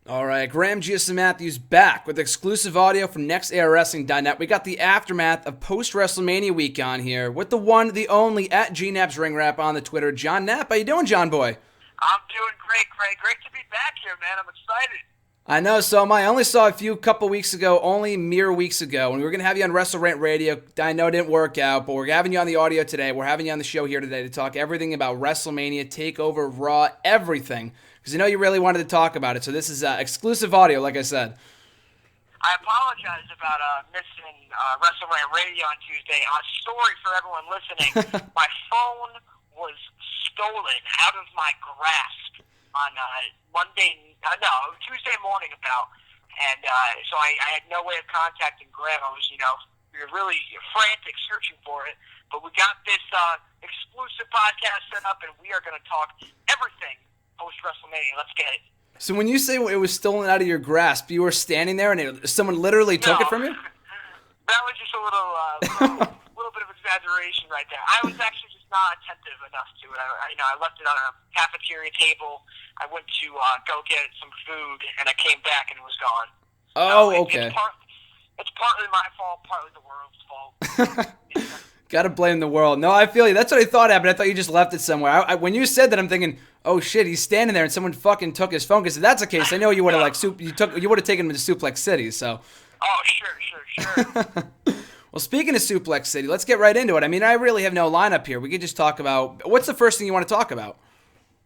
All right, Graham Giuseppe Matthews back with exclusive audio from NextAirWrestling.net. We got the aftermath of post-WrestleMania week on here with the one, the only, at GNaps Ring Wrap on the Twitter. John Knapp, how you doing, John Boy? I'm doing great, Craig. Great to be back here, man. I'm excited. I know, so am I. I only saw a couple weeks ago, only mere weeks ago, and we were going to have you on Wrestle Rant Radio. I know it didn't work out, but we're having you on the audio today. We're having you on the show here today to talk everything about WrestleMania, TakeOver, Raw, everything. Because I know you really wanted to talk about it, so this is exclusive audio, like I said. I apologize about missing WrestleMania Radio on Tuesday. Story for everyone listening. My phone was stolen out of my grasp on Tuesday morning about. And so I had no way of contacting Graham. We were really frantic searching for it. But we got this exclusive podcast set up, and we are going to talk everything post-WrestleMania. Let's get it. So when you say it was stolen out of your grasp, you were standing there and someone literally took it from you? That was just a little bit of exaggeration right there. I was actually just not attentive enough to it. I left it on a cafeteria table. I went to go get some food, and I came back and it was gone. Oh, okay. It's partly my fault, partly the world's fault. Gotta blame the world. No, I feel you. That's what I thought happened. I thought you just left it somewhere. When you said that, I'm thinking, oh shit, he's standing there and someone fucking took his phone. Because if that's the case, I know you would have you would have taken him to Suplex City. So. Oh, sure. Well, speaking of Suplex City, let's get right into it. I mean, I really have no lineup here. We could just talk about what's the first thing you want to talk about.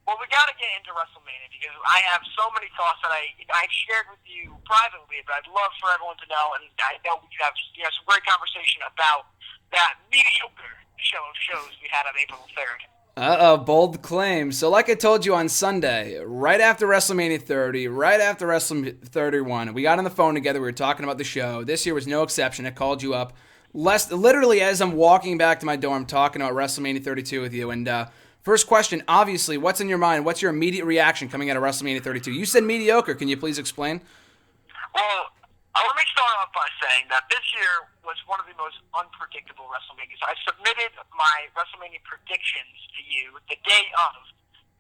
Well, we got to get into WrestleMania because I have so many thoughts that I've shared with you privately, but I'd love for everyone to know, and I know we could have some great conversation about that mediocre show of shows we had on April 3rd. Bold claim. So like I told you on Sunday, right after WrestleMania 30, right after WrestleMania 31, we got on the phone together, we were talking about the show. This year was no exception. I called you up literally as I'm walking back to my dorm talking about WrestleMania 32 with you. And first question, obviously, what's in your mind? What's your immediate reaction coming out of WrestleMania 32? You said mediocre. Can you please explain? Well, let me start off by saying that this year was one of the most unpredictable WrestleManias. I submitted my WrestleMania predictions to you the day of,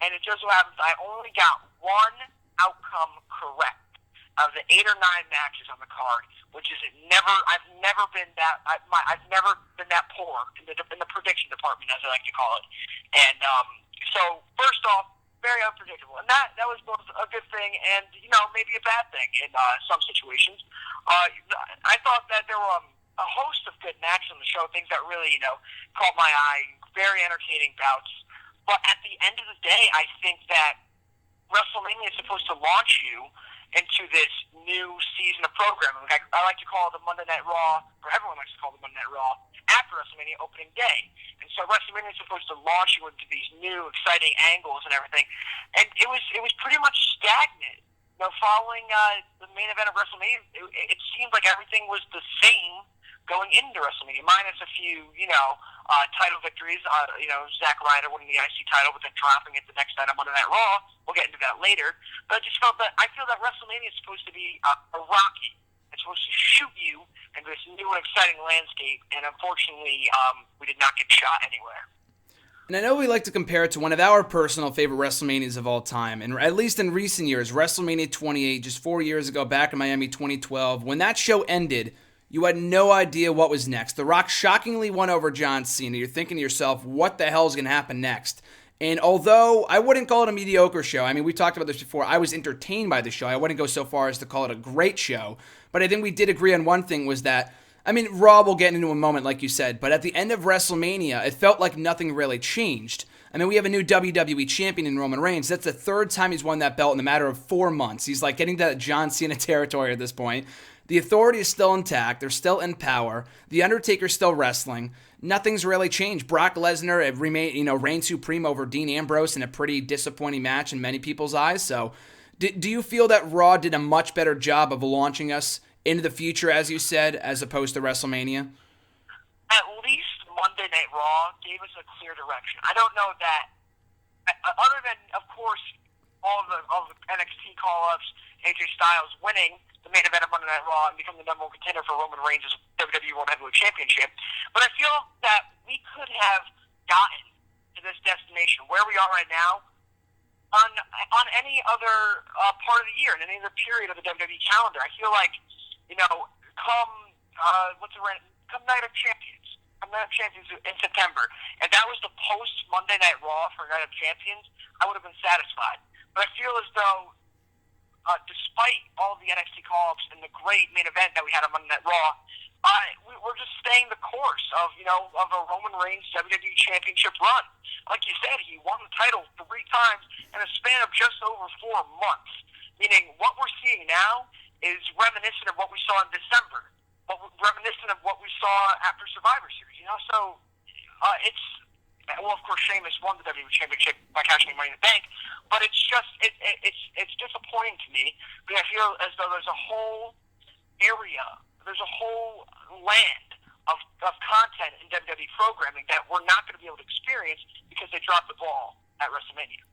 and it just so happens I only got one outcome correct of the 8 or 9 matches on the card, which is I've never been that poor in the prediction department, as I like to call it. And so first off, very unpredictable, and that was both a good thing and maybe a bad thing in some situations. I thought that there were a host of good matches on the show, things that really caught my eye, very entertaining bouts. But at the end of the day, I think that WrestleMania is supposed to launch you into this new season of programming. I like to call it the Monday Night Raw, or everyone likes to call it the Monday Night Raw, after WrestleMania opening day. And so WrestleMania is supposed to launch you into these new, exciting angles and everything. And it was pretty much stagnant. Following the main event of WrestleMania, it seemed like everything was the same going into WrestleMania, minus a few, title victories. Zack Ryder winning the IC title, but then dropping it the next night on Monday Night Raw. We'll get into that later. But I feel that WrestleMania is supposed to be a rocket. It's supposed to shoot you into this new and exciting landscape, and unfortunately, we did not get shot anywhere. And I know we like to compare it to one of our personal favorite WrestleManias of all time, and at least in recent years, WrestleMania 28, just 4 years ago, back in Miami 2012. When that show ended, you had no idea what was next. The Rock shockingly won over John Cena. You're thinking to yourself, what the hell is going to happen next? And although I wouldn't call it a mediocre show, I mean, we talked about this before, I was entertained by the show. I wouldn't go so far as to call it a great show. But I think we did agree on one thing was that, I mean, Raw will get into a moment, like you said, but at the end of WrestleMania, it felt like nothing really changed. I mean, we have a new WWE champion in Roman Reigns. That's the third time he's won that belt in a matter of 4 months. He's like getting to that John Cena territory at this point. The Authority is still intact. They're still in power. The Undertaker's still wrestling. Nothing's really changed. Brock Lesnar reigned supreme over Dean Ambrose in a pretty disappointing match in many people's eyes. So, do you feel that Raw did a much better job of launching us into the future, as you said, as opposed to WrestleMania? At least Monday Night Raw gave us a clear direction. I don't know that, other than, of course, all the NXT call-ups, AJ Styles winning the main event of Monday Night Raw and becoming the number one contender for Roman Reigns' WWE World Heavyweight Championship. But I feel that we could have gotten to this destination where we are right now on any other part of the year, in any other period of the WWE calendar. I feel like, come come Night of Champions, in September, and that was the post Monday Night Raw for Night of Champions, I would have been satisfied. But I feel as though, despite all of the NXT call-ups and the great main event that we had on Monday Night Raw, we're just staying the course of a Roman Reigns WWE Championship run. Like you said, he won the title 3 times in a span of just over 4 months. Meaning, what we're seeing now is reminiscent of what we saw in December, reminiscent of what we saw after Survivor Series. So of course, Sheamus won the WWE Championship by cashing Money in the Bank, but it's just it's disappointing to me because I feel as though there's a whole area. There's a whole land of content in WWE programming that we're not going to be able to experience because they dropped the ball at WrestleMania.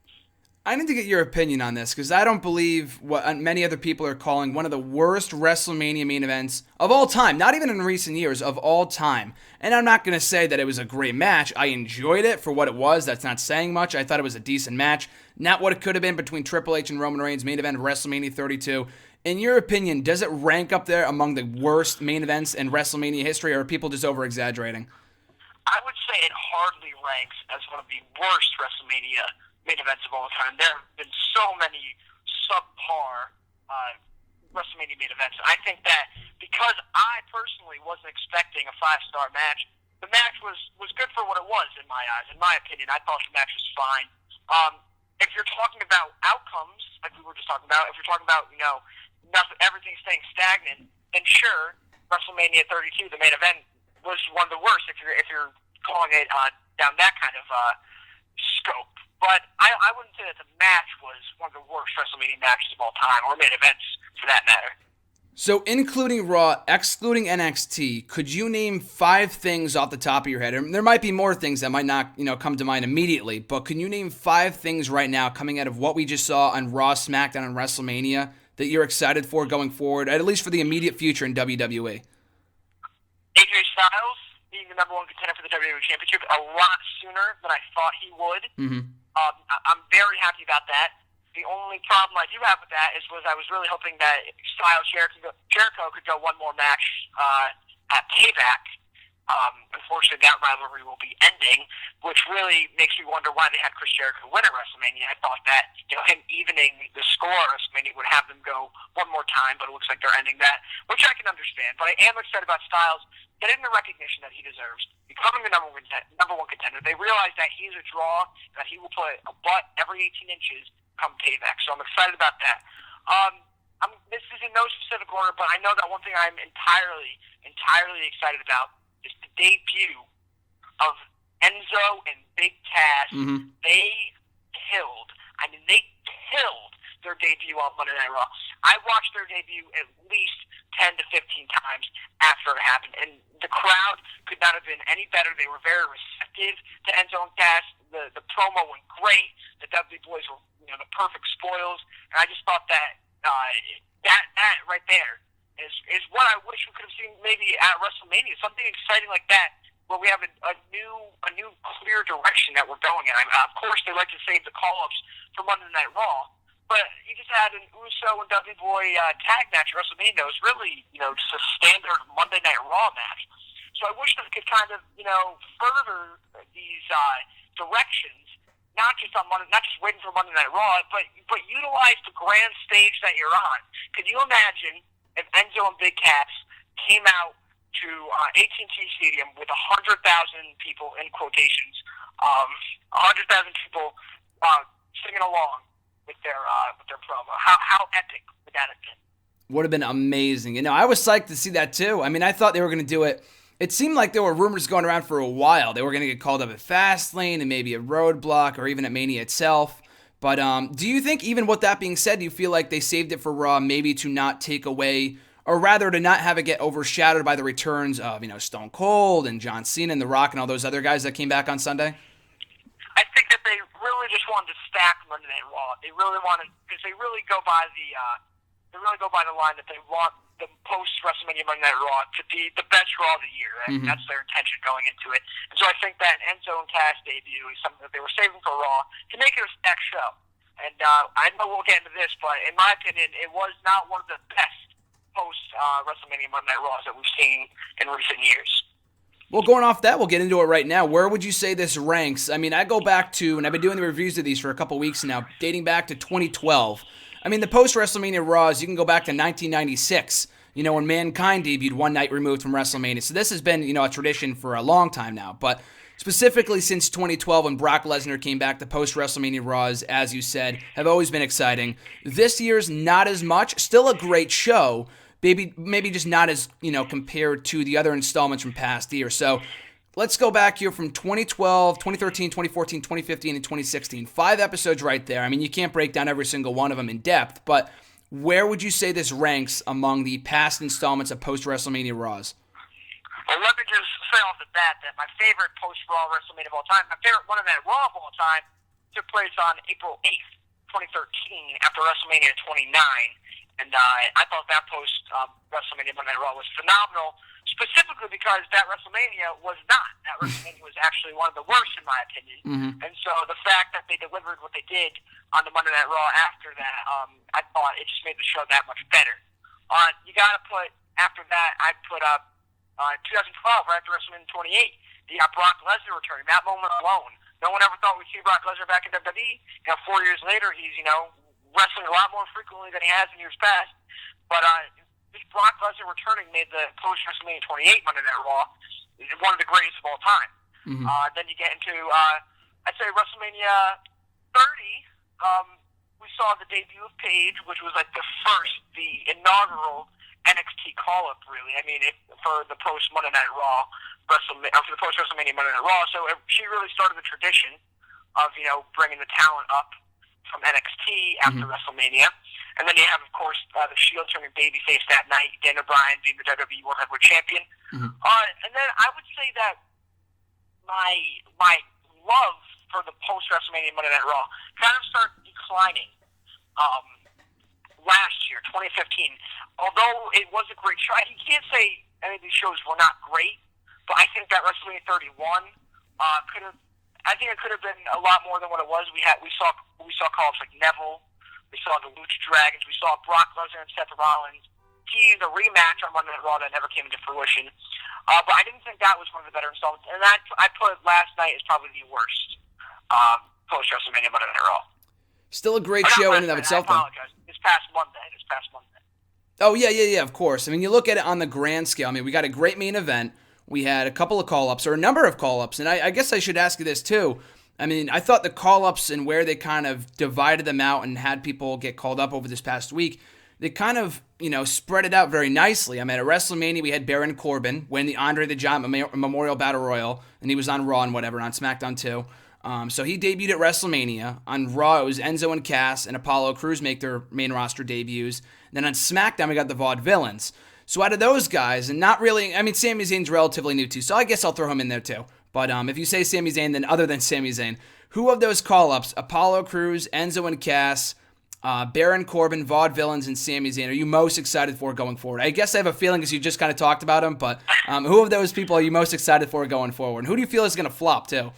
I need to get your opinion on this because I don't believe what many other people are calling one of the worst WrestleMania main events of all time, not even in recent years, of all time. And I'm not going to say that it was a great match. I enjoyed it for what it was. That's not saying much. I thought it was a decent match. Not what it could have been between Triple H and Roman Reigns, main event of WrestleMania 32. In your opinion, does it rank up there among the worst main events in WrestleMania history, or are people just over-exaggerating? I would say it hardly ranks as one of the worst WrestleMania main events of all time. There have been so many subpar WrestleMania main events. And I think that because I personally wasn't expecting a 5-star match, the match was good for what it was in my eyes. In my opinion, I thought the match was fine. If you're talking about outcomes, like we were just talking about, if you're talking about, everything staying stagnant, then sure, WrestleMania 32, the main event, was one of the worst if you're calling it down that kind of scope. But I wouldn't say that the match was one of the worst WrestleMania matches of all time, or main events for that matter. So, including Raw, excluding NXT, could you name 5 things off the top of your head? There might be more things that might not, come to mind immediately, but can you name 5 things right now coming out of what we just saw on Raw, SmackDown, and WrestleMania that you're excited for going forward, at least for the immediate future in WWE? AJ Styles being the #1 contender for the WWE Championship a lot sooner than I thought he would. Mm-hmm. I'm very happy about that. The only problem I do have with that was I was really hoping that Styles Jericho could go one more match at Payback. Unfortunately, that rivalry will be ending, which really makes me wonder why they had Chris Jericho win at WrestleMania. I thought that him evening the score at WrestleMania would have them go one more time, but it looks like they're ending that, which I can understand. But I am excited about Styles getting the recognition that he deserves, becoming the number one contender. They realize that he's a draw, that he will put a butt every 18 inches come Payback. So I'm excited about that. This is in no specific order, but I know that one thing I'm entirely excited about is the debut of Enzo and Big Cass. Mm-hmm. They killed their debut on Monday Night Raw. I watched their debut at least 10 to 15 times after it happened, and the crowd could not have been any better. They were very receptive to Enzo and Cass. The promo went great. The Dudley Boys were the perfect spoils, and I just thought that that right there is what I wish we could have seen maybe at WrestleMania. Something exciting like that, where we have a new clear direction that we're going in. Of course, they like to save the call-ups for Monday Night Raw, but you just had an Uso and Dudley Boy tag match at WrestleMania. It was really just a standard Monday Night Raw match. So I wish that we could kind of further these directions, not just waiting for Monday Night Raw, but utilize the grand stage that you're on. Can you imagine if Enzo and Big Cass came out to AT&T Stadium with 100,000 people, in quotations, 100,000 people singing along with their promo? How epic would that have been? Would have been amazing. I was psyched to see that too. I mean, I thought they were going to do it. It seemed like there were rumors going around for a while. They were going to get called up at Fastlane and maybe at Roadblock or even at Mania itself. But do you think, even with that being said, do you feel like they saved it for Raw maybe to not take away, or rather to not have it get overshadowed by the returns of, Stone Cold and John Cena and The Rock and all those other guys that came back on Sunday? I think that they really just wanted to stack Monday Night Raw. They really wanted, because they really go by the line that they want the post-WrestleMania Monday Night Raw to be the best Raw of the year. Right? Mm-hmm. That's their intention going into it. And so I think that Enzo and Cass debut is something that they were saving for Raw to make it a stacked show. And I know we'll get into this, but in my opinion, it was not one of the best post-WrestleMania Monday Night Raws that we've seen in recent years. Well, going off that, we'll get into it right now. Where would you say this ranks? I mean, I go back to, and I've been doing the reviews of these for a couple weeks now, dating back to 2012. I mean, the post-WrestleMania Raws, you can go back to 1996, when Mankind debuted one night removed from WrestleMania. So this has been, a tradition for a long time now. But specifically since 2012 when Brock Lesnar came back, the post-WrestleMania Raws, as you said, have always been exciting. This year's not as much. Still a great show. Maybe just not as, compared to the other installments from past years. So let's go back here from 2012, 2013, 2014, 2015, and 2016. 5 episodes right there. I mean, you can't break down every single one of them in depth, but where would you say this ranks among the past installments of post-WrestleMania Raws? Well, let me just say off the bat that my favorite post-Raw WrestleMania of all time, my favorite Monday Night Raw of all time, took place on April 8th, 2013, after WrestleMania 29. And I thought that post-WrestleMania Monday Night Raw was phenomenal, specifically because that WrestleMania was not. That WrestleMania was actually one of the worst, in my opinion. Mm-hmm. And so the fact that they delivered what they did on the Monday Night Raw after that, I thought it just made the show that much better. You got to put, after that, I'd put up 2012, right after WrestleMania 28, you got Brock Lesnar returning. That moment alone. No one ever thought we'd see Brock Lesnar back in WWE. 4 years later, he's, wrestling a lot more frequently than he has in years past. But Brock Lesnar returning made the post-WrestleMania 28 Monday Night Raw one of the greatest of all time. Mm-hmm. Then you get into, I'd say, WrestleMania 30. We saw the debut of Paige, which was like the inaugural NXT call-up, really. I mean, for the post-Monday Night Raw, for the post-WrestleMania Monday Night Raw. So she really started the tradition of, bringing the talent up from NXT after WrestleMania. And then you have, of course, the Shield turning babyface that night, Daniel Bryan being the WWE World Heavyweight Champion. Mm-hmm. And then I would say that my love for the post-WrestleMania Monday Night Raw kind of started declining last year, 2015. Although it was a great show, you can't say any of these shows were not great, but I think that WrestleMania 31 I think it could have been a lot more than what it was. We saw call-ups like Neville, we saw the Lucha Dragons, we saw Brock Lesnar and Seth Rollins tease a rematch on Monday Night Raw that never came into fruition. But I didn't think that was one of the better installments, and I put last night as probably the worst post-WrestleMania Monday Night Raw. Still a great show in and of itself. I apologize. This past Monday. Oh yeah, of course. I mean, you look at it on the grand scale. I mean, we got a great main event. We had a couple of call-ups, or a number of call-ups, and I guess I should ask you this too. I mean, I thought the call-ups and where they kind of divided them out and had people get called up over this past week, they kind of, spread it out very nicely. I mean, at WrestleMania, we had Baron Corbin win the Andre the Giant Memorial Battle Royal, and he was on Raw and whatever, on SmackDown too. So he debuted at WrestleMania. On Raw, it was Enzo and Cass and Apollo Crews make their main roster debuts. And then on SmackDown, we got the Vaudevillians. So out of those guys, and not really, I mean, Sami Zayn's relatively new too, so I guess I'll throw him in there too. But if you say Sami Zayn, then other than Sami Zayn, who of those call-ups, Apollo Crews, Enzo and Cass, Baron Corbin, Vaudevillains, and Sami Zayn, are you most excited for going forward? I guess I have a feeling because you just kind of talked about them, but who of those people are you most excited for going forward? And who do you feel is going to flop too?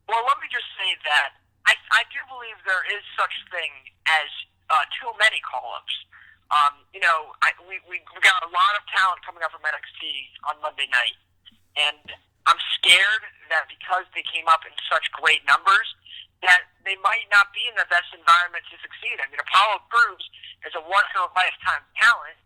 Well, let me just say that I do believe there is such thing as too many call-ups. We got a lot of talent coming up from NXT on Monday night, and I'm scared that because they came up in such great numbers, that they might not be in the best environment to succeed. I mean, Apollo Crews is a once-in-a-lifetime talent,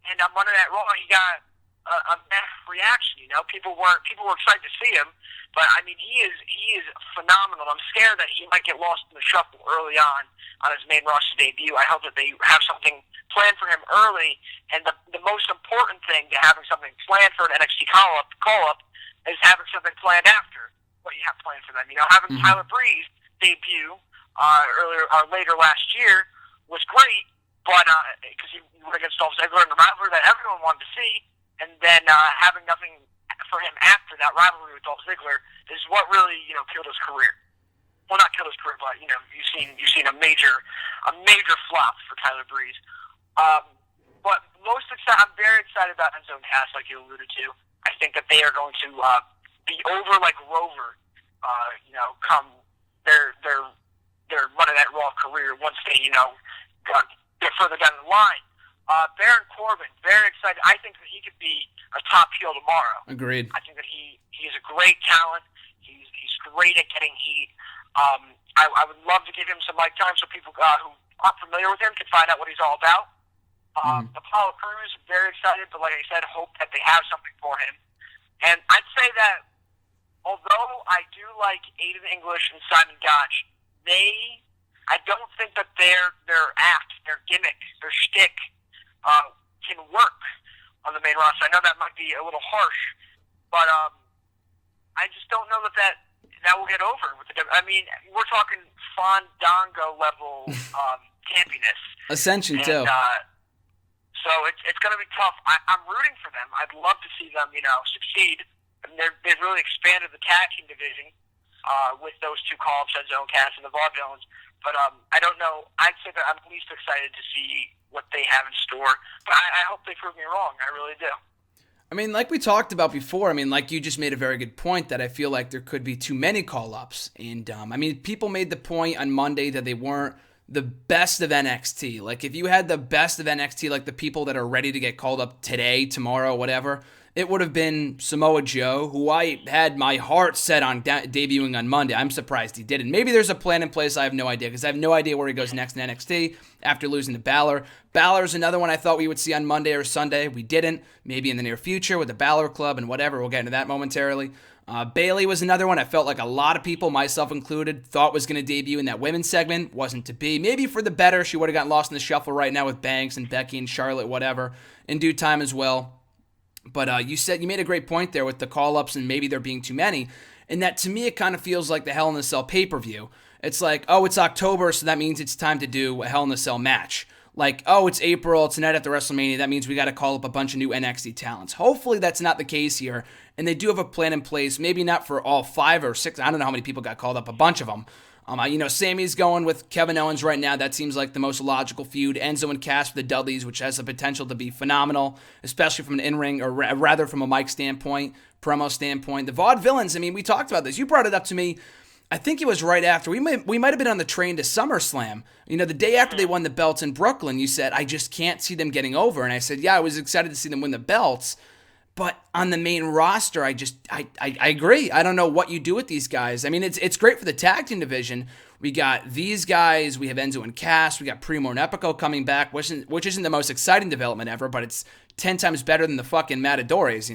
and on Monday Night Raw, he got a meh reaction. People were excited to see him, but I mean, he is phenomenal. I'm scared that he might get lost in the shuffle early on his main roster debut. I hope that they have something planned for him early, and the most important thing to having something planned for an NXT call-up is having something planned after what you have planned for them. Having Tyler Breeze debut later last year was great, but because he went against Dolph Ziggler in the rivalry that everyone wanted to see, and then having nothing for him after that rivalry with Dolph Ziggler is what really killed his career. Well, not killed his career, but you've seen a major flop for Tyler Breeze. But I'm very excited about Enzo and Cass, like you alluded to. I think that they are going to be over like Rover. Come their their Monday Night Raw career once they, get further down the line. Baron Corbin, very excited. I think that he could be a top heel tomorrow. Agreed. I think that he is a great talent. He's great at getting heat. I would love to give him some mic time so people who aren't familiar with him can find out what he's all about. Apollo Crews, very excited, but like I said, hope that they have something for him. And I'd say that although I do like Aiden English and Simon Gotch, I don't think that their act, their gimmick, their shtick can work on the main roster. I know that might be a little harsh, but I just don't know that will get over. I mean, we're talking Fandango level campiness. Ascension, too. So it's going to be tough. I'm rooting for them. I'd love to see them, succeed. And they've really expanded the tag team division with those two call-ups, Enzo and Cass, and the Vaudevillians. But I don't know. I'd say that I'm least excited to see what they have in store. But I hope they prove me wrong. I really do. I mean, like we talked about before, like you just made a very good point that I feel like there could be too many call-ups. And, people made the point on Monday that they weren't the best of NXT. Like, if you had the best of NXT, like the people that are ready to get called up today, tomorrow, whatever, it would have been Samoa Joe, who I had my heart set on debuting on Monday. I'm surprised he didn't. Maybe there's a plan in place. I have no idea, because I have no idea where he goes next in NXT after losing to Balor. Balor's another one I thought we would see on Monday or Sunday. We didn't. Maybe in the near future with the Balor Club and whatever. We'll get into that momentarily. Bayley was another one I felt like a lot of people, myself included, thought was going to debut in that women's segment. Wasn't to be. Maybe for the better. She would have gotten lost in the shuffle right now with Banks and Becky and Charlotte, whatever, in due time as well. But you made a great point there with the call-ups and maybe there being too many. And that, to me, it kind of feels like the Hell in a Cell pay-per-view. It's like, oh, it's October, so that means it's time to do a Hell in a Cell match. Like, oh, it's April, it's a night after WrestleMania, that means we got to call up a bunch of new NXT talents. Hopefully that's not the case here, and they do have a plan in place, maybe not for all 5 or 6, I don't know how many people got called up, a bunch of them. Sammy's going with Kevin Owens right now. That seems like the most logical feud. Enzo and Cass for the Dudleys, which has the potential to be phenomenal, especially from an in-ring, or rather from a mic standpoint, promo standpoint. The Vaudevillains, we talked about this. You brought it up to me. I think it was right after. We might have been on the train to SummerSlam. The day after they won the belts in Brooklyn, you said, I just can't see them getting over. And I said, yeah, I was excited to see them win the belts. But on the main roster, I agree. I don't know what you do with these guys. It's great for the tag team division. We got these guys. We have Enzo and Cass. We got Primo and Epico coming back, which isn't the most exciting development ever, but it's 10 times better than the fucking Matadores,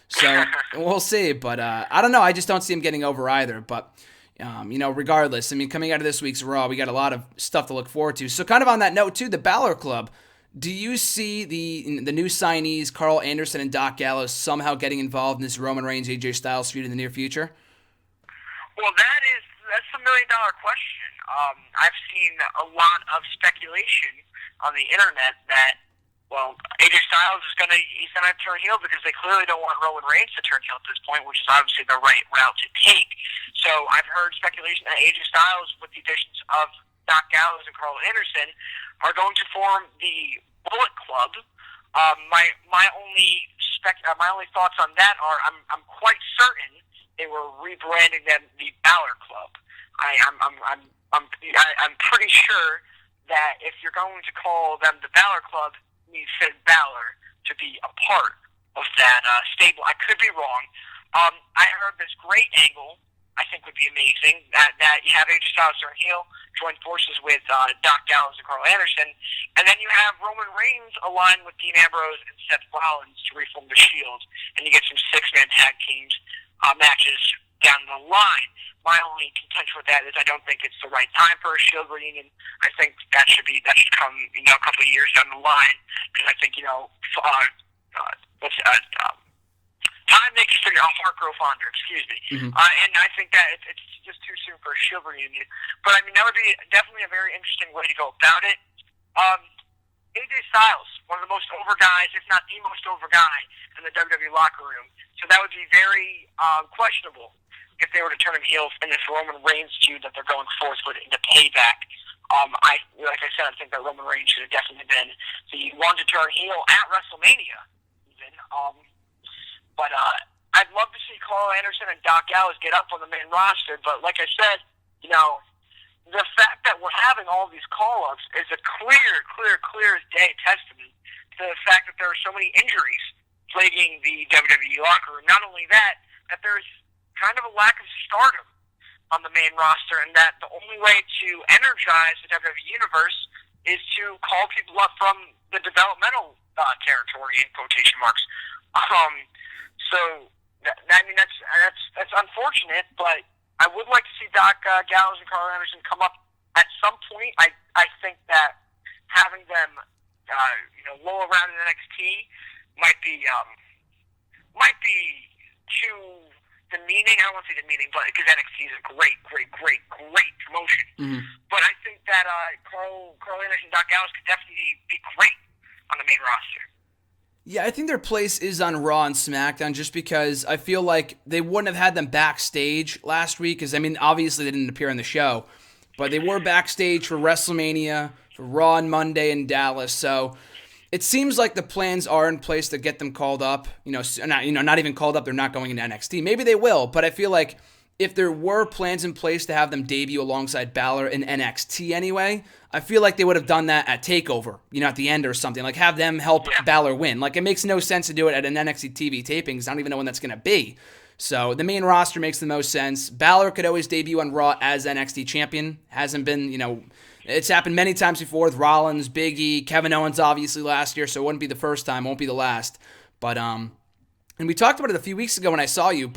So we'll see. But I don't know. I just don't see them getting over either. But regardless, coming out of this week's Raw, we got a lot of stuff to look forward to. So kind of on that note, too, the Balor Club. Do you see the new signees, Karl Anderson and Doc Gallows, somehow getting involved in this Roman Reigns, AJ Styles feud in the near future? Well, that's $1 million question. I've seen a lot of speculation on the internet that, AJ Styles he's gonna turn heel because they clearly don't want Roman Reigns to turn heel at this point, which is obviously the right route to take. So I've heard speculation that AJ Styles, with the additions of Doc Gallows and Karl Anderson, are going to form the Bullet Club. My only thoughts on that are I'm quite certain they were rebranding them the Balor Club. I'm pretty sure that if you're going to call them the Balor Club, you need Finn Balor to be a part of that stable. I could be wrong. I heard this great angle I think would be amazing, that you have AJ Styles turn heel, join forces with Doc Gallows and Karl Anderson, and then you have Roman Reigns align with Dean Ambrose and Seth Rollins to reform the Shield, and you get some 6-man tag teams matches down the line. My only contention with that is I don't think it's the right time for a Shield reunion. I think that should come a couple of years down the line, because I think time makes a heart grow fonder, excuse me. Mm-hmm. And I think that it's just too soon for a Shield reunion. But that would be definitely a very interesting way to go about it. AJ Styles, one of the most over guys, if not the most over guy in the WWE locker room. So that would be very questionable if they were to turn him heel in this Roman Reigns feud that they're going forth with into Payback. Like I said, I think that Roman Reigns should have definitely been the one to turn heel at WrestleMania, even. But I'd love to see Karl Anderson and Doc Gallows get up on the main roster. But like I said, the fact that we're having all these call-ups is a clear as day testament to the fact that there are so many injuries plaguing the WWE locker room. Not only that there's kind of a lack of stardom on the main roster, and that the only way to energize the WWE Universe is to call people up from the developmental territory, in quotation marks. That's unfortunate, but I would like to see Gallows and Karl Anderson come up at some point. I think that having them, roll around in NXT might be too demeaning. I don't want to say demeaning, but because NXT is a great promotion. Mm-hmm. But I think that Karl Anderson and Gallows could definitely be great on the main roster. Yeah, I think their place is on Raw and SmackDown just because I feel like they wouldn't have had them backstage last week because, obviously they didn't appear on the show, but they were backstage for WrestleMania, for Raw on Monday in Dallas, so it seems like the plans are in place to get them called up. Not even called up, they're not going into NXT. Maybe they will, but I feel like if there were plans in place to have them debut alongside Balor in NXT anyway, I feel like they would have done that at TakeOver, at the end or something. Like, have them help Balor win. Like, it makes no sense to do it at an NXT TV taping because I don't even know when that's going to be. So, the main roster makes the most sense. Balor could always debut on Raw as NXT champion. Hasn't been, it's happened many times before with Rollins, Big E, Kevin Owens obviously last year, so it wouldn't be the first time, won't be the last. But, and we talked about it a few weeks ago when I saw you,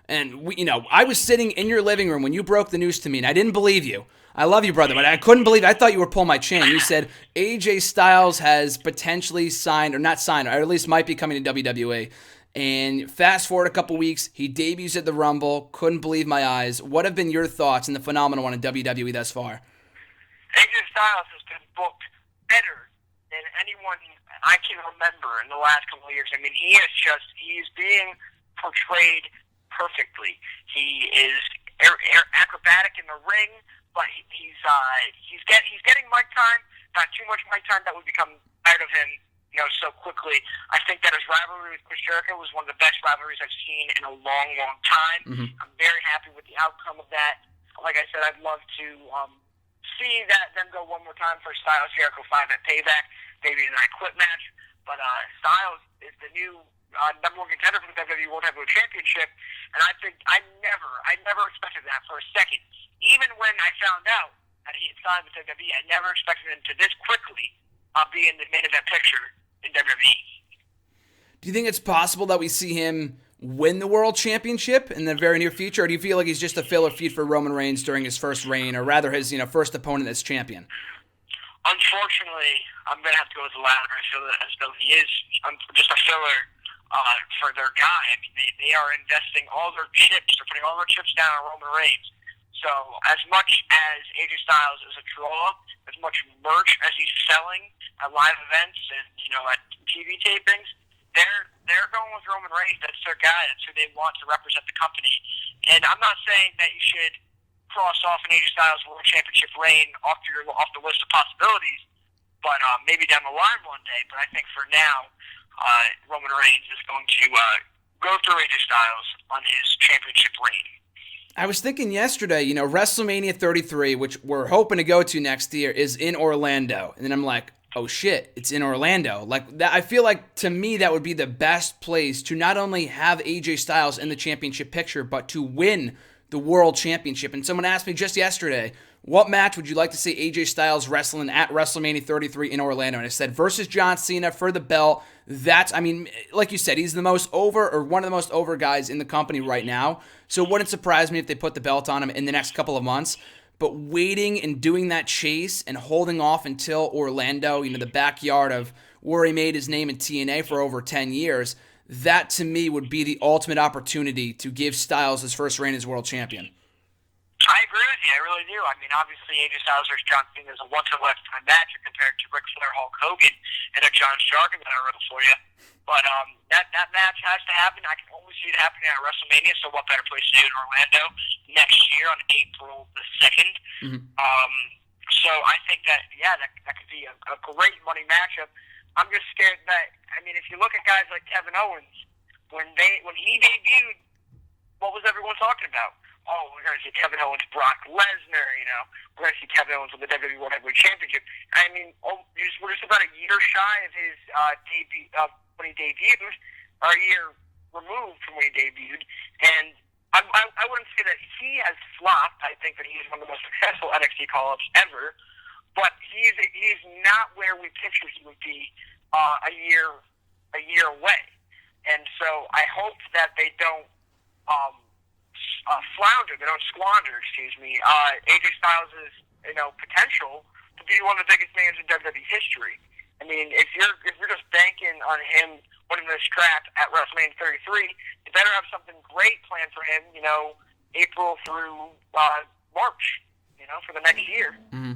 I was sitting in your living room when you broke the news to me, and I didn't believe you. I love you, brother, but I couldn't believe it. I thought you were pulling my chain. You said AJ Styles has potentially signed, or not signed, or at least might be coming to WWE. And fast forward a couple weeks, he debuts at the Rumble. Couldn't believe my eyes. What have been your thoughts in the phenomenal one in WWE thus far? AJ Styles has been booked better than anyone I can remember in the last couple of years. He's being portrayed perfectly. He is acrobatic in the ring, but he's getting mic time. Not too much mic time that would become tired of him, so quickly. I think that his rivalry with Chris Jericho was one of the best rivalries I've seen in a long time. Mm-hmm. I'm very happy with the outcome of that. Like I said, I'd love to see them go one more time for Styles Jericho 5 at Payback, maybe an I Quit match. But Styles is the new number one contender for the WWE World Heavyweight Championship, and I never expected that for a second. Even when I found out that he had signed with WWE, I never expected him to this quickly be in the main event picture in WWE. Do you think it's possible that we see him win the World Championship in the very near future, or do you feel like he's just a filler feud for Roman Reigns during his first reign, or rather his first opponent as champion? Unfortunately, I'm going to have to go with the latter. I feel as though he is just a filler for their guy. They are investing all their chips. They're putting all their chips down on Roman Reigns. So as much as AJ Styles is a draw, as much merch as he's selling at live events and at TV tapings, they're going with Roman Reigns. That's their guy. That's who they want to represent the company. And I'm not saying that you should cross off an AJ Styles World Championship reign off the list of possibilities, but maybe down the line one day. But I think for now, Roman Reigns is going to go through AJ Styles on his championship reign. I was thinking yesterday, WrestleMania 33, which we're hoping to go to next year, is in Orlando. And then I'm like, oh shit, it's in Orlando. Like that, I feel like to me that would be the best place to not only have AJ Styles in the championship picture, but to win the World Championship. And someone asked me just yesterday, what match would you like to see AJ Styles wrestling at WrestleMania 33 in Orlando? And I said, versus John Cena for the belt. Like you said, he's the most over, or one of the most over guys in the company right now. So it wouldn't surprise me if they put the belt on him in the next couple of months. But waiting and doing that chase and holding off until Orlando, the backyard of where he made his name in TNA for over 10 years, that to me would be the ultimate opportunity to give Styles his first reign as world champion. I agree with you. I really do. Obviously, AJ Styles versus John Cena is a once-in-a-lifetime match compared to Ric Flair, Hulk Hogan, and a John Jargon that I wrote for you. But that match has to happen. I can only see it happening at WrestleMania, so what better place to do in Orlando next year on April the 2nd. Mm-hmm. So I think that could be a great money matchup. I'm just scared that, if you look at guys like Kevin Owens, when he debuted, what was everyone talking about? oh, we're going to see Kevin Owens, Brock Lesnar, we're going to see Kevin Owens with the WWE World Heavyweight Championship. I mean, we're just about a year shy of his debut, when he debuted, or a year removed from when he debuted, and I wouldn't say that he has flopped. I think that he's one of the most successful NXT call-ups ever, but he's not where we pictured he would be a year away. And so I hope that they don't flounder, they don't squander, AJ Styles' potential to be one of the biggest names in WWE history. I mean, if you're just banking on him winning the strap at WrestleMania 33, you better have something great planned for him, April through March, for the next year. Mm-hmm.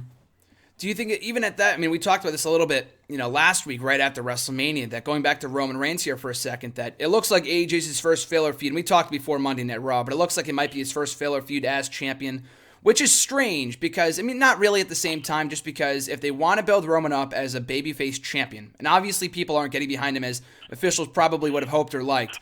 Do you think, even at that, I mean, we talked about this a little bit, last week, right after WrestleMania, that going back to Roman Reigns here for a second, that it looks like AJ's his first filler feud, and we talked before Monday Night Raw, but it looks like it might be his first filler feud as champion, which is strange because, I mean, not really at the same time, just because if they want to build Roman up as a babyface champion, and obviously people aren't getting behind him as officials probably would have hoped or liked,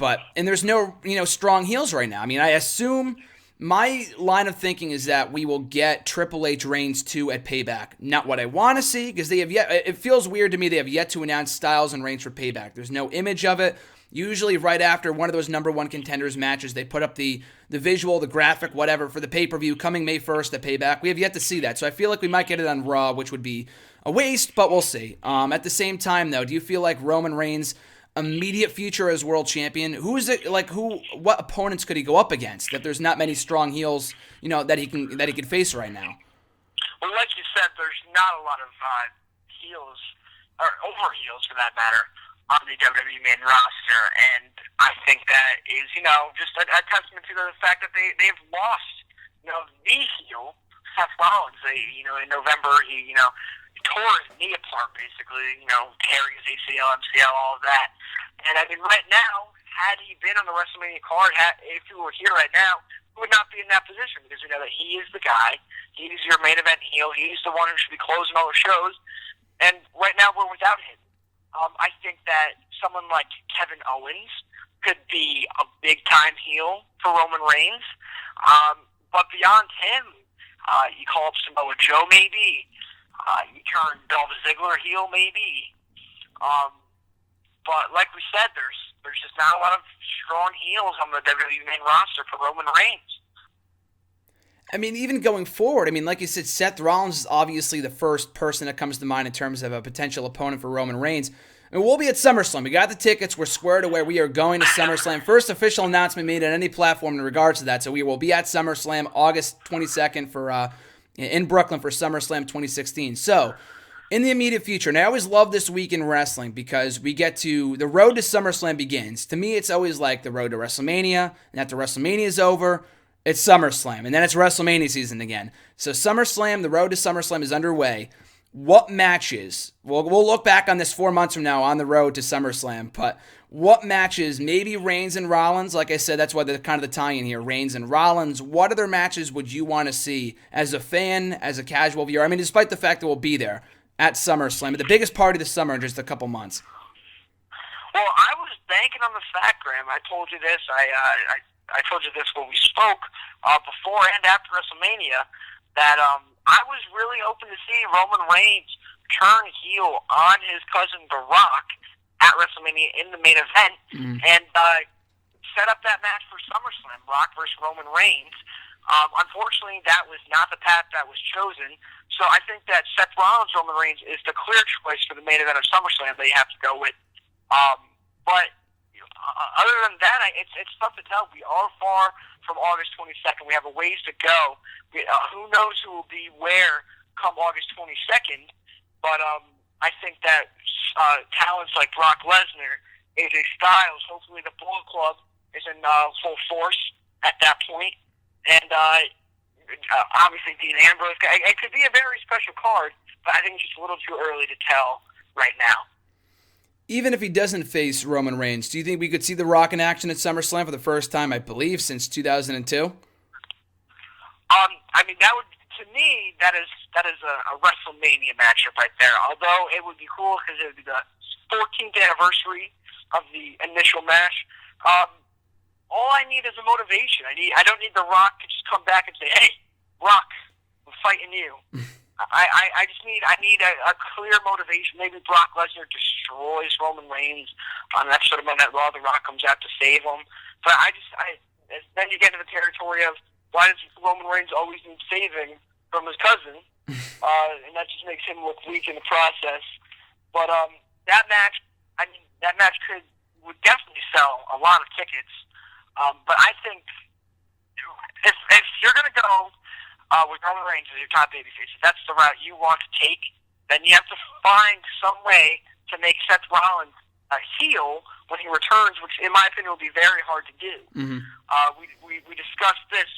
and there's no, strong heels right now. I mean, I assume my line of thinking is that we will get Triple H Reigns 2 at Payback. Not what I want to see, because it feels weird to me they have yet to announce Styles and Reigns for Payback. There's no image of it. Usually right after one of those number one contenders matches, they put up the visual, the graphic, whatever, for the pay-per-view coming May 1st at Payback. We have yet to see that, so I feel like we might get it on Raw, which would be a waste, but we'll see. At the same time, though, do you feel like Roman Reigns' immediate future as world champion, what opponents could he go up against? That there's not many strong heels, that he could face right now. Well, like you said, there's not a lot of heels, or over heels for that matter, on the WWE main roster, and I think that is, just a testament to the fact that they've lost, the heel, Seth Rollins. In November, he tore his knee apart, basically, tearing his ACL, MCL, all of that. And I mean, right now, had he been on the WrestleMania card, if he were here right now, he would not be in that position, because we know that he is the guy. He's your main event heel. He's the one who should be closing all the shows. And right now, we're without him. I think that someone like Kevin Owens could be a big-time heel for Roman Reigns. But beyond him, you call up Samoa Joe, maybe. You turn Dolph Ziggler heel, maybe. But like we said, there's just not a lot of strong heels on the WWE main roster for Roman Reigns. I mean, even going forward, I mean, like you said, Seth Rollins is obviously the first person that comes to mind in terms of a potential opponent for Roman Reigns. And we'll be at SummerSlam. We got the tickets. We're squared away. We are going to SummerSlam. First official announcement made on any platform in regards to that. So we will be at SummerSlam August 22nd in Brooklyn for SummerSlam 2016. So, in the immediate future, and I always love this week in wrestling because we get to, the road to SummerSlam begins. To me, it's always like the road to WrestleMania, and after WrestleMania is over, it's SummerSlam, and then it's WrestleMania season again. So SummerSlam, the road to SummerSlam is underway. What matches, we'll look back on this 4 months from now on the road to SummerSlam, but what matches, maybe Reigns and Rollins, like I said, that's why the kind of the tie-in here, Reigns and Rollins, what other matches would you want to see as a fan, as a casual viewer? I mean, despite the fact that we'll be there at SummerSlam, the biggest party of the summer in just a couple months. Well, I was banking on the fact, Graham. I told you this. I told you this when we spoke before and after WrestleMania, that I was really hoping to see Roman Reigns turn heel on his cousin The Rock at WrestleMania in the main event and set up that match for SummerSlam, Rock versus Roman Reigns. Unfortunately, that was not the path that was chosen. So I think that Seth Rollins, Roman Reigns is the clear choice for the main event of SummerSlam that you have to go with. But other than that, it's tough to tell. We are far from August 22nd. We have a ways to go. Who knows who will be where come August 22nd? But I think that talents like Brock Lesnar, AJ Styles, hopefully the Bullet Club is in full force at that point. And obviously Dean Ambrose. It could be a very special card, but I think it's just a little too early to tell right now. Even if he doesn't face Roman Reigns, do you think we could see The Rock in action at SummerSlam for the first time, I believe, since 2002? I mean, to me, that is a WrestleMania matchup right there. Although it would be cool because it would be the 14th anniversary of the initial match. all I need is a motivation. I don't need The Rock to just come back and say, "Hey, Rock, I'm fighting you." I need a clear motivation. Maybe Brock Lesnar destroys Roman Reigns on an episode of Monday Night Raw. The Rock comes out to save him. But then you get into the territory of, why does Roman Reigns always need saving from his cousin? And that just makes him look weak in the process. But that match would definitely sell a lot of tickets. But I think if you're going to go with Roman Reigns as your top babyface, if that's the route you want to take, then you have to find some way to make Seth Rollins a heel when he returns, which in my opinion will be very hard to do. Mm-hmm. We discussed this.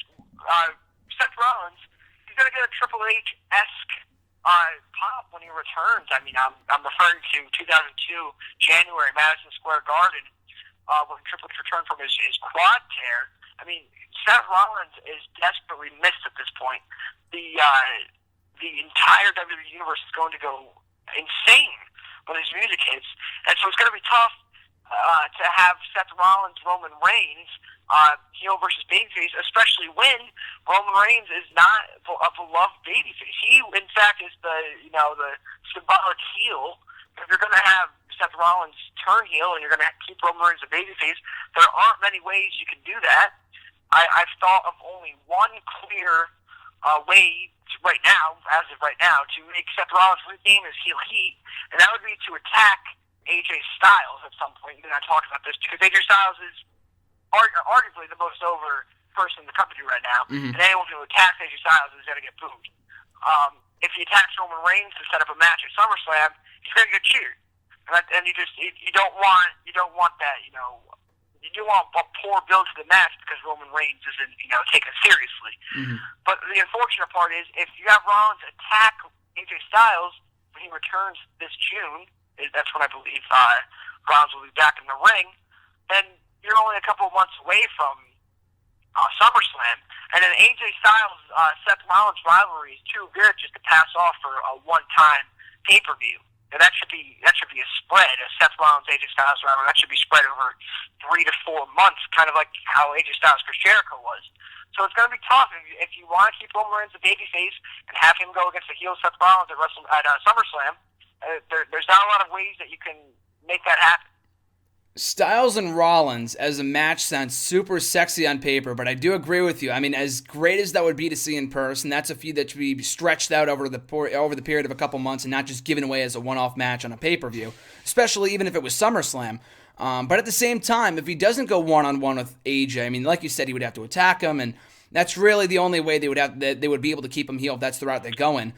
Seth Rollins, he's going to get a Triple H-esque pop when he returns. I mean, I'm referring to 2002 January, Madison Square Garden, when Triple H returned from his quad tear. I mean, Seth Rollins is desperately missed at this point. The entire WWE universe is going to go insane when his music hits, and so it's going to be tough to have Seth Rollins, Roman Reigns, heel versus babyface, especially when Roman Reigns is not a beloved babyface. He, in fact, is the symbolic heel. If you're going to have Seth Rollins turn heel and you're going to keep Roman Reigns a babyface, there aren't many ways you can do that. I've thought of only one clear way right now, as of right now, to make Seth Rollins regain his heel heat, and that would be to attack AJ Styles at some point. And I talked about this because AJ Styles is arguably the most over person in the company right now, Mm-hmm. and anyone who attacks AJ Styles is going to get booed. If he attacks Roman Reigns to set up a match at SummerSlam, he's going to get cheered, and you don't want that. You do want a poor build to the match because Roman Reigns isn't taken seriously. Mm-hmm. But the unfortunate part is, if you have Rollins attack AJ Styles when he returns this June, that's when I believe Rollins will be back in the ring, then you're only a couple of months away from SummerSlam, and then AJ Styles Seth Rollins rivalry is too good just to pass off for a one-time pay-per-view. And that should be a spread, a Seth Rollins AJ Styles rivalry. That should be spread over 3 to 4 months, kind of like how AJ Styles Chris Jericho was. So it's going to be tough if you want to keep Roman Reigns a babyface and have him go against the heel Seth Rollins at SummerSlam. There's not a lot of ways that you can make that happen. Styles and Rollins as a match sounds super sexy on paper, but I do agree with you. I mean, as great as that would be to see in person, that's a feud that should be stretched out over the period of a couple months and not just given away as a one-off match on a pay-per-view, especially even if it was SummerSlam. But at the same time, if he doesn't go one-on-one with AJ, I mean, like you said, he would have to attack him, and that's really the only way they would be able to keep him heel if that's the route they're going.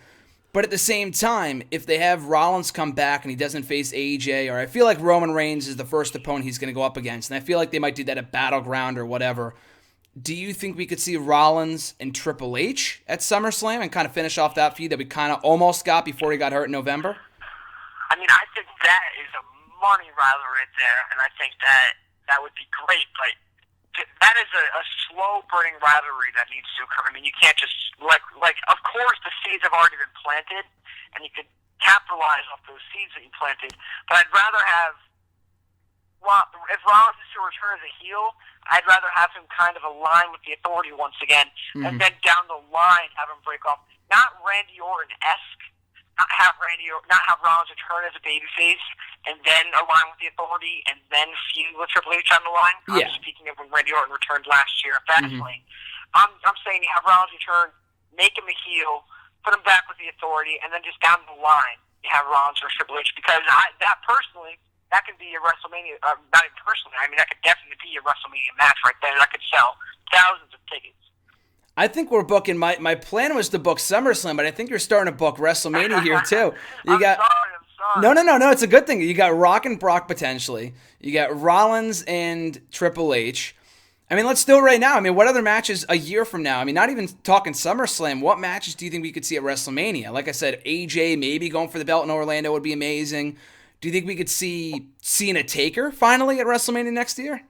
But at the same time, if they have Rollins come back and he doesn't face AJ, or I feel like Roman Reigns is the first opponent he's going to go up against, and I feel like they might do that at Battleground or whatever, do you think we could see Rollins and Triple H at SummerSlam and kind of finish off that feud that we kind of almost got before he got hurt in November? I mean, I think that is a money rivalry right there, and I think that would be great, but that is a slow-burning rivalry that needs to occur. I mean, you can't just, of course the seeds have already been planted, and you could capitalize off those seeds that you planted, but I'd rather have, if Rollins is to return as a heel, I'd rather have him kind of align with the Authority once again, and then down the line have him break off. Not Randy Orton-esque, not have Rollins return as a babyface, and then align with the Authority, and then feud with Triple H on the line. Yeah. I'm speaking of when Randy Orton returned last year at Fastlane. I'm saying you have Rollins return, make him a heel, put him back with the Authority, and then just down the line you have Rollins versus Triple H, because that could be a WrestleMania, not even personally, I mean, that could definitely be a WrestleMania match right there. That could sell thousands of tickets. I think we're booking, my plan was to book SummerSlam, but I think you're starting to book WrestleMania here too. I'm sorry. No, it's a good thing. You got Rock and Brock potentially. You got Rollins and Triple H. I mean, let's do it right now. I mean, what other matches a year from now? I mean, not even talking SummerSlam. What matches do you think we could see at WrestleMania? Like I said, AJ maybe going for the belt in Orlando would be amazing. Do you think we could see Cena Taker finally at WrestleMania next year?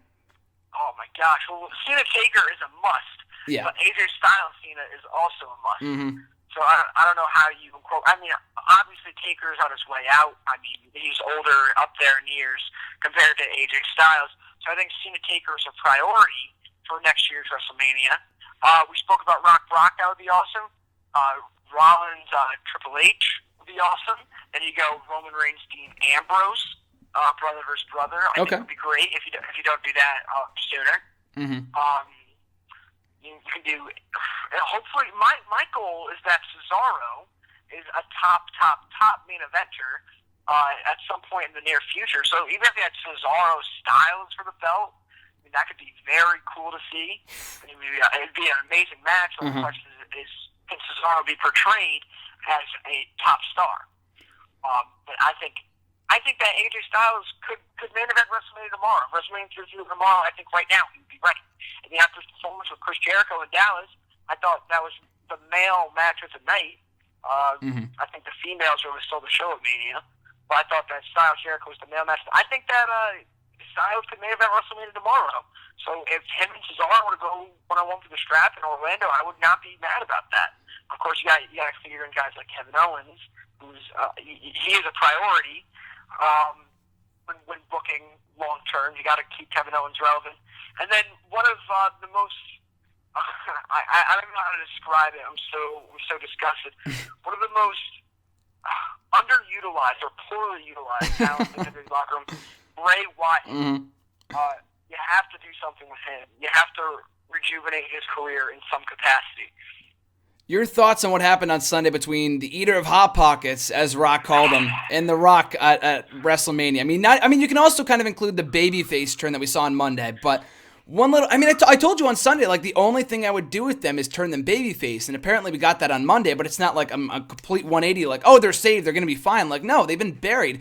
Oh my gosh. Well, Cena Taker is a must. Yeah. But AJ Styles Cena is also a must. Mm-hmm. So I don't know how you quote. I mean, obviously Taker's on his way out. I mean, he's older, up there in years compared to AJ Styles. So I think Cena Taker is a priority. for next year's WrestleMania. We spoke about Rock Brock. That would be awesome. Rollins, Triple H would be awesome. Then you go Roman Reigns, Dean Ambrose, brother versus brother. I think it would be great if you don't do that sooner. Mm-hmm. You can do. Hopefully, my goal is that Cesaro is a top main eventer at some point in the near future. So even if they had Cesaro Styles for the belt, I mean, that could be very cool to see. I mean, it'd be an amazing match. The question is, can Cesaro be portrayed as a top star? But I think that AJ Styles could main event WrestleMania tomorrow. WrestleMania tomorrow, I think right now he would be ready. And after his performance with Chris Jericho in Dallas, I thought that was the male match of the night. I think the females really stole the show at Mania. But I thought that Styles Jericho was the male match. I think that Styles could main event WrestleMania tomorrow. So if him and Cesaro were to go one-on-one for the strap in Orlando, I would not be mad about that. Of course, you got to figure in guys like Kevin Owens, who's he is a priority when booking long term. You got to keep Kevin Owens relevant. And then one of the most I don't know how to describe it. I'm so disgusted. One of the most underutilized or poorly utilized talents in the locker room, Bray Wyatt. You have to do something with him. You have to rejuvenate his career in some capacity. Your thoughts on what happened on Sunday between the Eater of Hot Pockets, as Rock called him, and The Rock at WrestleMania? I mean, you can also kind of include the babyface turn that we saw on Monday, but I told you on Sunday, like, the only thing I would do with them is turn them babyface, and apparently we got that on Monday, but it's not like a complete 180, like, oh, they're saved, they're going to be fine. Like, no, they've been buried.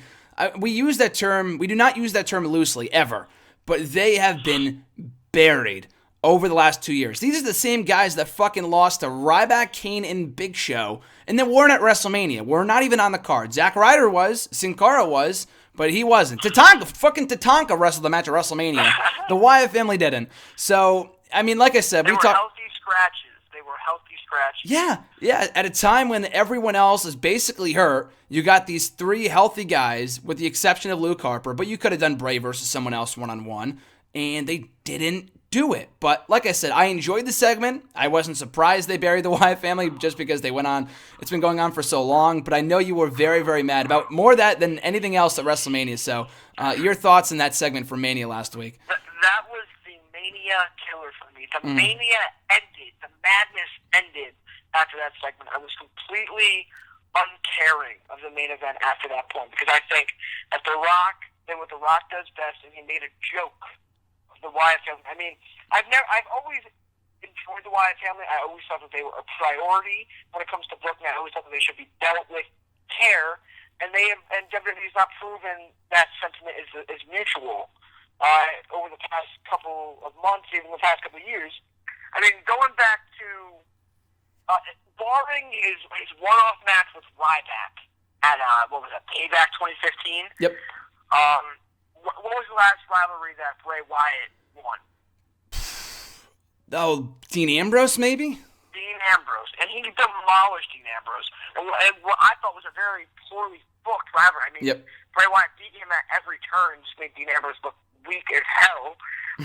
We use that term, we do not use that term loosely, ever, but they have been buried over the last 2 years. These are the same guys that fucking lost to Ryback, Kane, and Big Show, and then weren't at WrestleMania. We're not even on the card. Zack Ryder was, Sin Cara was, but he wasn't. Tatanka wrestled the match at WrestleMania. The Wyatt family didn't. So, I mean, like I said, they were healthy scratches. They were healthy scratches. Yeah. At a time when everyone else is basically hurt, you got these three healthy guys, with the exception of Luke Harper, but you could have done Bray versus someone else one-on-one, and they didn't do it. But like I said, I enjoyed the segment. I wasn't surprised they buried the Wyatt family just because they went on. It's been going on for so long, but I know you were very, very mad about more of that than anything else at WrestleMania. So your thoughts on that segment from Mania last week? That was the Mania killer for me. The Mania ended. The madness ended after that segment. I was completely uncaring of the main event after that point, because I think that The Rock did what The Rock does best, and he made a joke of the Wyatt family. I mean, I've always enjoyed the Wyatt family. I always thought that they were a priority when it comes to booking. I always thought that they should be dealt with care, and WWE's not proven that sentiment is mutual over the past couple of months, even the past couple of years. I mean, going back to barring his one-off match with Ryback at what was that, Payback 2015? Yep. What was the last rivalry that Bray Wyatt won? Oh, Dean Ambrose, maybe? Dean Ambrose. And he demolished Dean Ambrose. And what I thought was a very poorly booked rivalry. I mean, Bray Wyatt beat him at every turn, just made Dean Ambrose look weak as hell.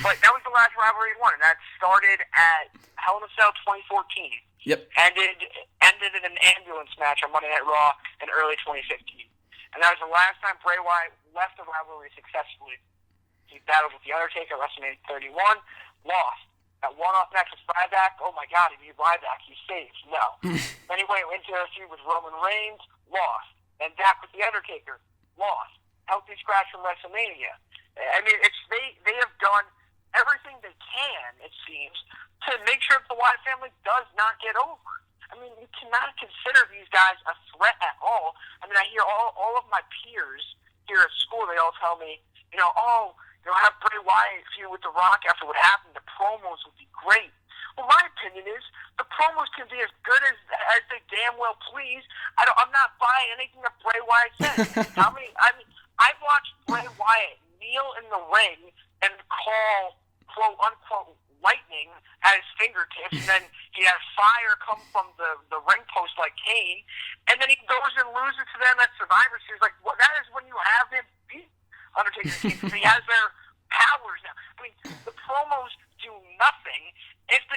But that was the last rivalry he won, and that started at Hell in a Cell 2014. Yep. Ended in an ambulance match on Monday Night Raw in early 2015. And that was the last time Bray Wyatt left the rivalry successfully. He battled with The Undertaker at WrestleMania 31, lost. That one-off match with Ryback, oh my God, he beat Ryback, he's safe. No. Then he went into a feud with Roman Reigns, lost. And back with The Undertaker, lost. Healthy scratch from WrestleMania. I mean, they have done everything they can, it seems, to make sure that the Wyatt family does not get over. I mean, you cannot consider these guys a threat at all. I mean, I hear all of my peers here at school, they all tell me, have Bray Wyatt feud with The Rock after what happened. The promos would be great. Well, my opinion is the promos can be as good as they damn well please. I'm not buying anything that Bray Wyatt says. I've watched Bray Wyatt kneel in the ring and call, quote unquote, lightning at his fingertips, and then he has fire come from the ring post like Kane, and then he goes and loses to them at Survivor Series. Like, well, that is when you have him beat Undertaker. He has their powers now. I mean, the promos do nothing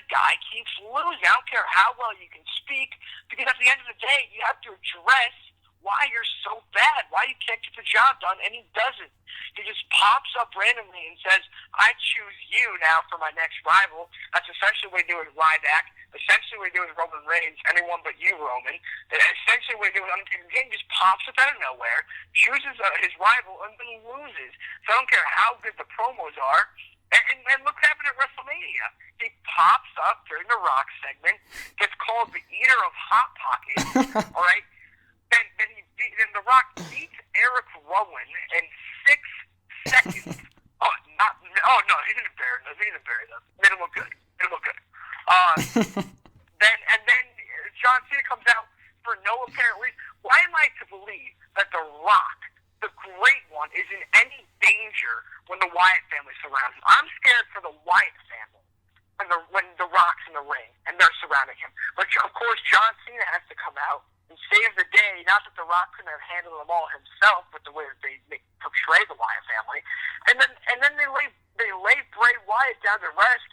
guy keeps losing. I don't care how well you can speak, because at the end of the day, you have to address why you're so bad, why you can't get the job done, and he doesn't. He just pops up randomly and says, I choose you now for my next rival. That's essentially what he did with Ryback, essentially what he did with Roman Reigns, anyone but you, Roman. And essentially what he did with Undertaker. He just pops up out of nowhere, chooses his rival, and then loses. So I don't care how good the promos are. And look what happened at WrestleMania. He pops up during the Rock segment, gets called the Eater of Hot Pockets, all right? Then The Rock beats Eric Rowan in 6 seconds. Oh no, he didn't bury them. Made him look good. Then John Cena comes out for no apparent reason. Why am I to believe that The Rock, the great one, is in any danger when the Wyatt family surrounds him? I'm scared for the Wyatt family when the Rock's in the ring and they're surrounding him. But of course, John Cena has to come out and save the day. Not that The Rock couldn't have handled them all himself, but the way that they portray the Wyatt family, and then they lay Bray Wyatt down to rest,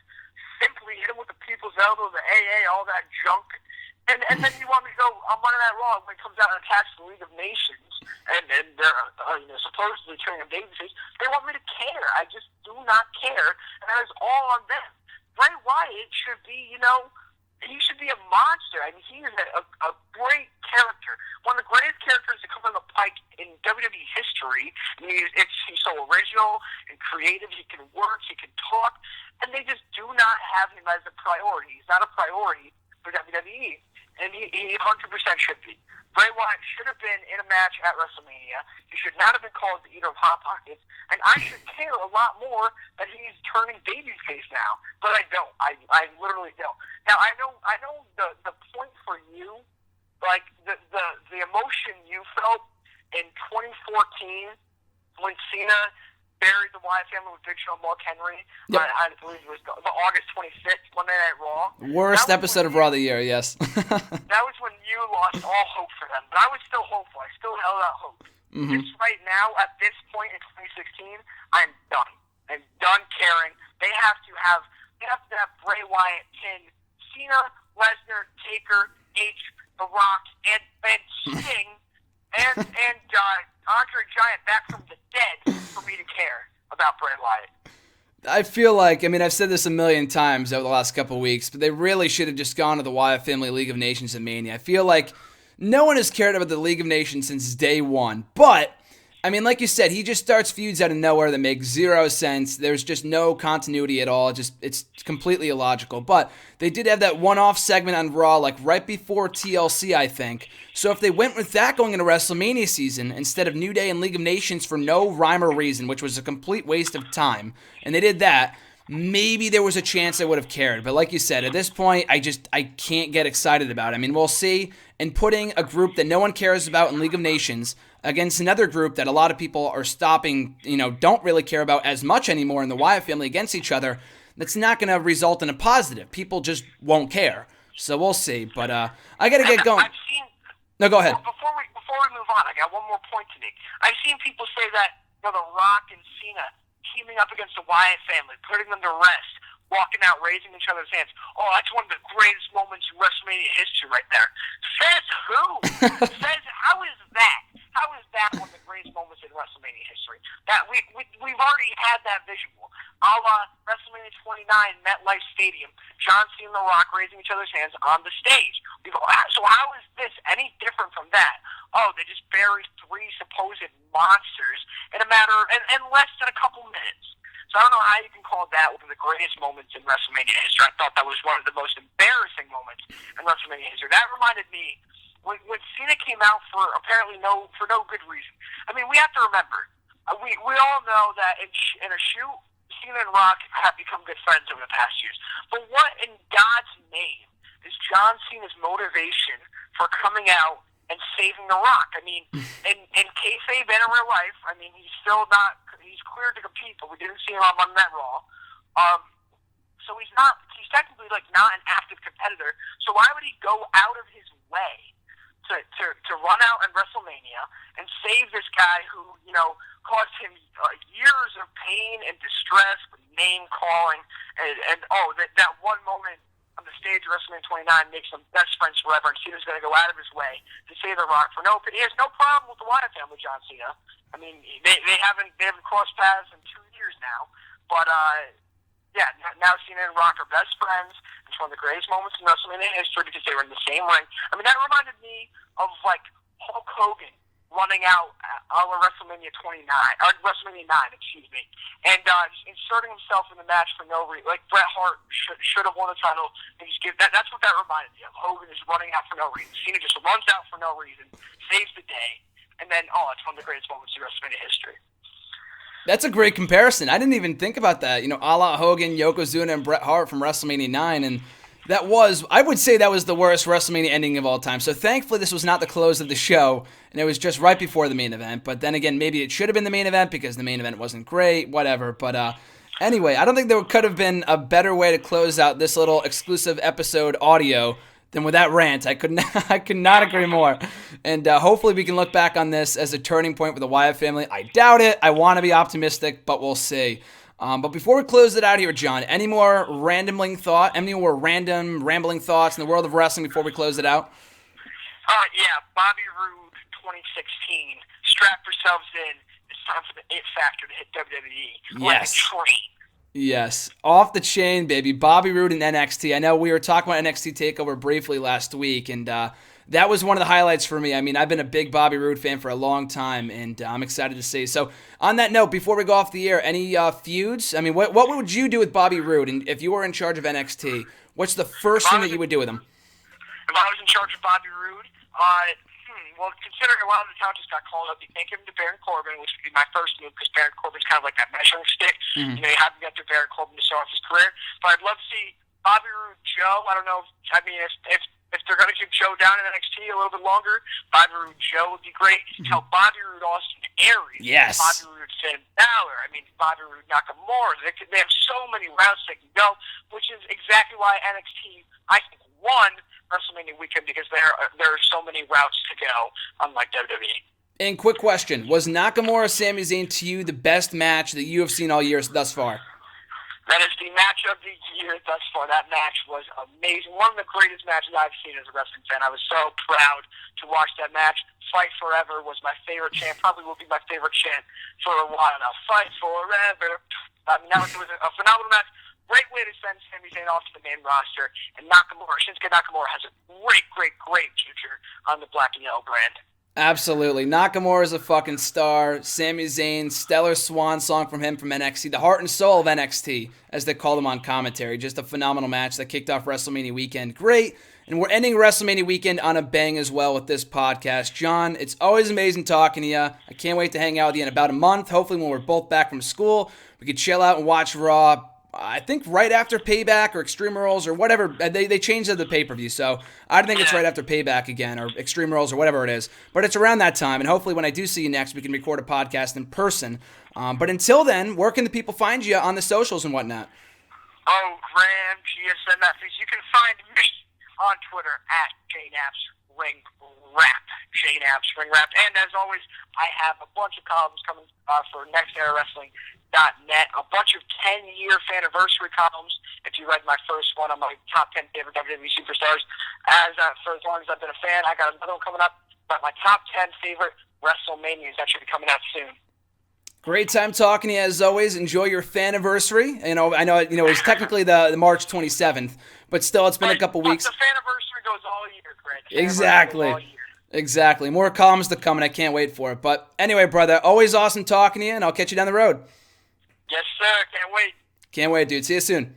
simply hit him with the people's elbow, the AA, all that junk, and then you want me to go on Monday Night Raw when it comes out and attacks the League of Nations, and they're supposedly turning a babyface. They want me to care. I just do not care, and that is all on them. Bray Wyatt should be, he should be a monster. I mean, he is a great character. One of the greatest characters to come on the pike in WWE history. I mean, he's so original and creative. He can work. He can talk. And they just do not have him as a priority. He's not a priority for WWE. And he 100% should be. Bray Wyatt should have been in a match at WrestleMania. He should not have been called the Eater of Hot Pockets. And I should care a lot more that he's turning babyface now. But I don't. I literally don't. Now, I know the point for you, like the emotion you felt in 2014 when Cena buried the Wyatt family with Big Show and Mark Henry. Yep. I believe it was the August 26th, Monday Night Raw. Worst episode of Raw of the year, yes. That was when you lost all hope for them. But I was still hopeful. I still held out hope. Mm-hmm. Just right now, at this point in 2016, I'm done. I'm done caring. They have to have Bray Wyatt pin Cena, Lesnar, Taker, The Rock, and Sting, and Andre Giant back from the dead for me to care about Bray Wyatt. I feel like, I've said this a million times over the last couple of weeks, but they really should have just gone to the Wyatt Family League of Nations at Mania. I feel like no one has cared about the League of Nations since day one, but like you said, he just starts feuds out of nowhere that make zero sense. There's just no continuity at all. It's completely illogical. But they did have that one-off segment on Raw, like right before TLC, I think. So if they went with that going into WrestleMania season instead of New Day and League of Nations for no rhyme or reason, which was a complete waste of time, and they did that, maybe there was a chance I would have cared. But like you said, at this point, I can't get excited about it. We'll see. And putting a group that no one cares about in League of Nations against another group that a lot of people are stopping, don't really care about as much anymore in the Wyatt family against each other, that's not going to result in a positive. People just won't care. So we'll see. But I got to get going. No, go ahead. Before we move on, I got one more point to make. I've seen people say that The Rock and Cena teaming up against the Wyatt family, putting them to rest, walking out, raising each other's hands. Oh, that's one of the greatest moments in WrestleMania history right there. Says who? How is that? How is that one of the greatest moments in WrestleMania history? That we've already had that visual. A la WrestleMania 29, MetLife Stadium, John Cena and The Rock raising each other's hands on the stage. So how is this any different from that? Oh, they just buried 3 supposed monsters in a matter in less than a couple minutes. So I don't know how you can call that one of the greatest moments in WrestleMania history. I thought that was one of the most embarrassing moments in WrestleMania history. That reminded me when Cena came out for apparently no good reason. We have to remember, we all know that in a shoot, Cena and Rock have become good friends over the past years. But what in God's name is John Cena's motivation for coming out and saving The Rock? In kayfabe and in real life, he's cleared to compete, but we didn't see him on Monday Night Raw. So he's technically not an active competitor. So why would he go out of his way to run out in WrestleMania and save this guy who, caused him years of pain and distress, name calling, and that one moment backstage at WrestleMania 29 makes them best friends forever, and Cena's going to go out of his way to save The Rock for no. He has no problem with the Wyatt family, John Cena. I mean, they haven't crossed paths in 2 years now, but yeah, now Cena and Rock are best friends. It's one of the greatest moments in WrestleMania history because they were in the same ring. I mean, that reminded me of like Hulk Hogan running out our WrestleMania 29, or WrestleMania 9, excuse me, and just inserting himself in the match for no reason. Like Bret Hart should have won the title and just give that. That's what that reminded me of. Hogan is running out for no reason. Cena just runs out for no reason, saves the day, and then it's one of the greatest moments in WrestleMania history. That's a great comparison. I didn't even think about that. You know, a la Hogan, Yokozuna, and Bret Hart from WrestleMania 9, and I would say that was the worst WrestleMania ending of all time. So thankfully this was not the close of the show, and it was just right before the main event. But then again, maybe it should have been the main event because the main event wasn't great, whatever. But anyway, I don't think there could have been a better way to close out this little exclusive episode audio than with that rant. I could not agree more. And hopefully we can look back on this as a turning point for the Wyatt family. I doubt it. I want to be optimistic, but we'll see. But before we close it out here, John, any more rambling thoughts in the world of wrestling before we close it out? Yeah, Bobby Roode 2016. Strap yourselves in. It's time for the It Factor to hit WWE. Yes. Like a train. Yes. Off the chain, baby. Bobby Roode and NXT. I know we were talking about NXT TakeOver briefly last week, and that was one of the highlights for me. I mean, I've been a big Bobby Roode fan for a long time, and I'm excited to see. So, on that note, before we go off the air, any feuds? I mean, what would you do with Bobby Roode? And if you were in charge of NXT, what's the first thing that you would do with him? If I was in charge of Bobby Roode, well, considering a lot of the talent just got called up, you can't give him to Baron Corbin, which would be my first move because Baron Corbin's kind of like that measuring stick. Mm-hmm. You know, you have to get to Baron Corbin to start off his career. But I'd love to see Bobby Roode, Joe. I don't know. If they're going to keep Joe down in NXT a little bit longer, Bobby Roode, Joe would be great. Mm-hmm. Tell Bobby Roode, Austin Aries. Yes. Bobby Roode, Finn Balor. I mean, Bobby Roode, Nakamura. They have so many routes they can go, which is exactly why NXT, I think, won WrestleMania weekend because there are so many routes to go, unlike WWE. And quick question, was Nakamura Sami Zayn to you the best match that you have seen all year thus far? That is the match of the year thus far. That match was amazing. One of the greatest matches I've seen as a wrestling fan. I was so proud to watch that match. Fight Forever was my favorite chant. Probably will be my favorite chant for a while now. Fight Forever. I mean, that was a phenomenal match. Great way to send Sami Zayn off to the main roster. And Shinsuke Nakamura has a great future on the black and yellow brand. Absolutely. Nakamura is a fucking star. Sami Zayn, stellar swan song from him from NXT. The heart and soul of NXT, as they call him on commentary. Just a phenomenal match that kicked off WrestleMania weekend. Great. And we're ending WrestleMania weekend on a bang as well with this podcast. John, it's always amazing talking to you. I can't wait to hang out with you in about a month. Hopefully when we're both back from school, we could chill out and watch Raw. I think right after Payback or Extreme Rules or whatever. They changed the pay-per-view, so I think it's right after Payback again or Extreme Rules or whatever it is. But it's around that time, and hopefully when I do see you next, we can record a podcast in person. But until then, where can the people find you on the socials and whatnot? Oh, Graham, GSMF. You can find me on Twitter at JNapsRingRap. JNapsRingRap. And as always, I have a bunch of columns coming for NextEraWrestling.net, a bunch of 10-year anniversary columns. If you read my first one on my top 10 favorite WWE superstars, for as long as I've been a fan, I got another one coming up about my top 10 favorite WrestleManias that should be coming out soon. Great time talking to you as always. Enjoy your faniversary. I know it's technically the March 27th, but still it's been a couple weeks. The faniversary goes all year, Greg. Exactly. More columns to come, and I can't wait for it. But anyway, brother, always awesome talking to you, and I'll catch you down the road. Yes, sir. Can't wait. Can't wait, dude. See you soon.